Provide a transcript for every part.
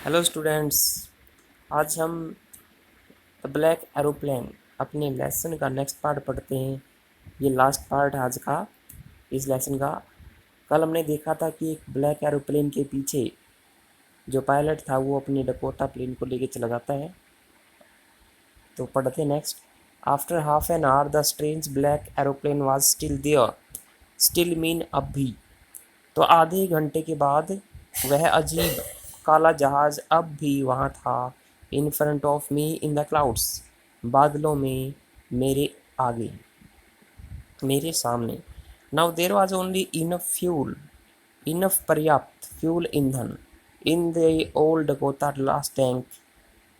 Hello students. आज हम the black aeroplane अपने लेसन का नेक्स्ट पार्ट पढ़ते हैं। ये लास्ट पार्ट है आज का इस लेसन का। कल हमने देखा था कि एक ब्लैक एरोप्लेन के पीछे जो पायलट था वो अपनी डकोटा प्लेन को लेके चला जाता है। तो पढ़ते हैं next. After half an hour the strange black aeroplane was still there. Still mean अब भी। तो आधे घंटे के बाद वह अजीब काला जहाज अब भी वहाँ था। In front of me in the clouds. बादलों में मेरे आगे, मेरे सामने। Now there was only enough fuel, enough पर्याप्त फ्यूल ईंधन in the old Dakota last tank,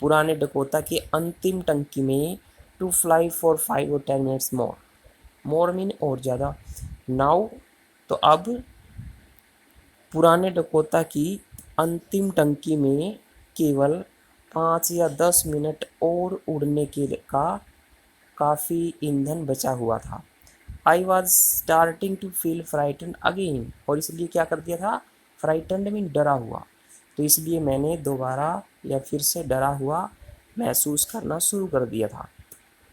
पुराने डकोटा की अंतिम टंकी में, to fly for 5 or 10 minutes more. More mean और ज़्यादा। नाउ तो अब पुराने डकोटा की अंतिम टंकी में केवल 5 या 10 मिनट और उड़ने के का काफ़ी ईंधन बचा हुआ था। I was starting to feel frighten again. और इसलिए क्या कर दिया था? फ्राइटन मीन डरा हुआ। तो इसलिए मैंने दोबारा या फिर से डरा हुआ महसूस करना शुरू कर दिया था।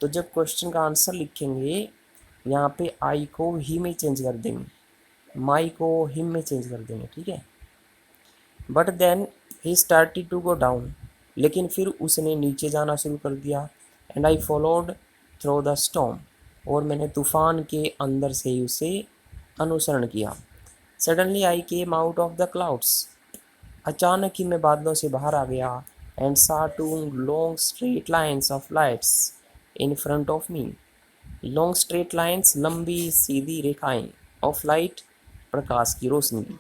तो जब क्वेश्चन का आंसर लिखेंगे यहाँ पे आई को ही में चेंज कर देंगे, माई को हिम में चेंज कर देंगे, ठीक है। But then he started to go down. लेकिन फिर उसने नीचे जाना शुरू कर दिया। And I followed through the storm. और मैंने तूफान के अंदर से ही उसे अनुसरण किया। Suddenly I came out of the clouds. अचानक ही मैं बादलों से बाहर आ गया। And saw two long straight lines of lights in front of me. Long straight lines, लंबी सीधी रेखाएं, ऑफ लाइट, प्रकाश की, रोशनी की।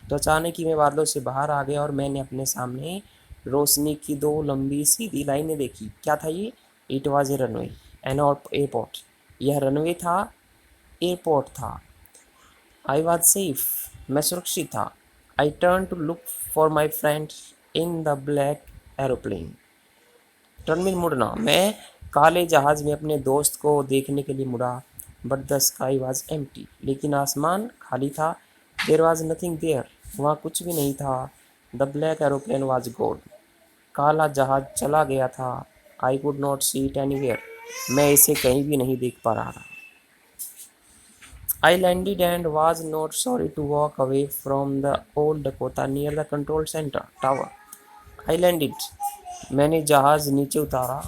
तो अचानक ही मैं बादलों से बाहर आ गया और मैंने अपने सामने रोशनी की दो लंबी सीधी लाइनें देखी। क्या था ये? It was a runway an airport. यह रनवे था, एयरपोर्ट था। आई वॉज सेफ, मैं सुरक्षित था। I turn to look for my friend in the black aeroplane. Turn mean मुड़ना। मैं काले जहाज में अपने दोस्त को देखने के लिए मुड़ा। But the sky was empty. लेकिन आसमान खाली था। There was nothing there. वहाँ कुछ भी नहीं था। The black aeroplane was gone. काला जहाज चला गया था। I could not see it anywhere. मैं इसे कहीं भी नहीं देख पा रहा था। I landed and was not sorry to walk away from the old Dakota near the control center tower. I landed, मैंने जहाज नीचे उतारा।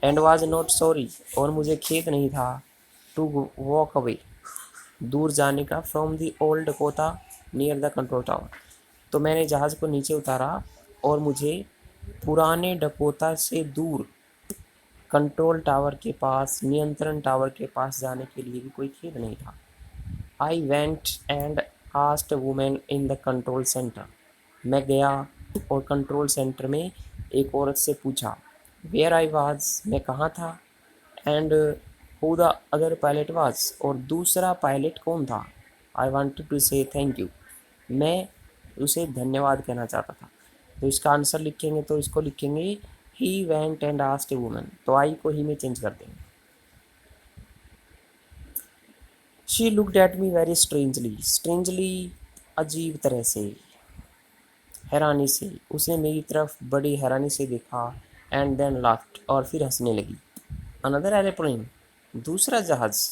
एंड वाज नॉट सॉरी, और मुझे खेद नहीं था। टू वॉक अवे, दूर जाने का। From the old Dakota near the control tower. तो मैंने जहाज़ को नीचे उतारा और मुझे पुराने डकोटा से दूर कंट्रोल टावर के पास, नियंत्रण टावर के पास जाने के लिए भी कोई खेद नहीं था। I went and asked women in the control centre. मैं गया और कंट्रोल सेंटर में एक औरत से पूछा। वेयर आई वाज, मैं कहाँ था। And who the other pilot was, और दूसरा पायलट कौन था। आई वांटेड टू से थैंक यू, मैं उसे धन्यवाद कहना चाहता था। तो इसका आंसर लिखेंगे तो इसको लिखेंगे he went and asked a woman. तो आई को ही में चेंज कर देंगे। She looked at me very strangely. Strangely अजीब तरह से, हैरानी से। उसने मेरी तरफ बड़ी हैरानी से देखा। एंड देन लाफ्ड, और फिर हंसने लगी। अनदर एरोप्लेन, दूसरा जहाज।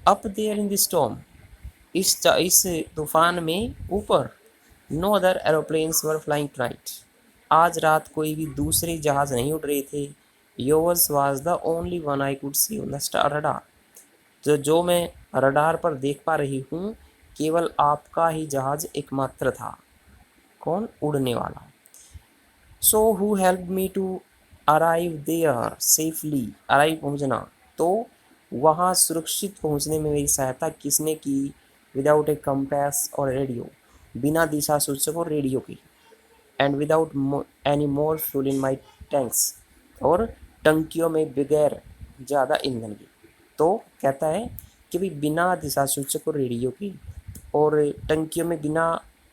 Up there in the storm, इस तूफान में ऊपर। No other aeroplanes were flying tonight. आज रात कोई भी दूसरे जहाज नहीं उड़ रहे थे। Yours was the only one I could see on the star radar. जो मैं रडार पर देख पा रही हूँ, केवल आपका ही जहाज एकमात्र था। कौन? उड़ने वाला। So who help me to arrive there safely. Arrive, पहुँचना। तो वहाँ सुरक्षित पहुँचने में मेरी सहायता किसने की? विदाउट ए कंपास और रेडियो, बिना दिशा सूचक और रेडियो की। And without any more fuel in my tanks, और टंकियों में बगैर ज़्यादा ईंधन की। तो कहता है कि भाई बिना दिशा सूचक और रेडियो की और टंकियों में बिना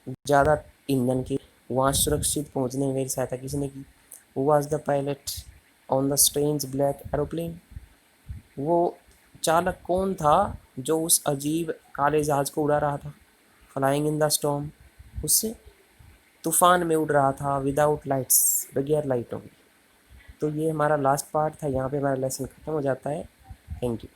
ज़्यादा ईंधन के वहाँ सुरक्षित पहुँचने में मेरी सहायता किसने की? Who was the pilot on the strange black aeroplane. वो चालक कौन था जो उस अजीब काले जहाज को उड़ा रहा था? फ्लाइंग इन द स्टॉर्म, उससे तूफान में उड़ रहा था विदाउट लाइट्स, बगैर लाइटों के। तो ये हमारा लास्ट पार्ट था, यहाँ पे हमारा लेसन ख़त्म हो जाता है। Thank you.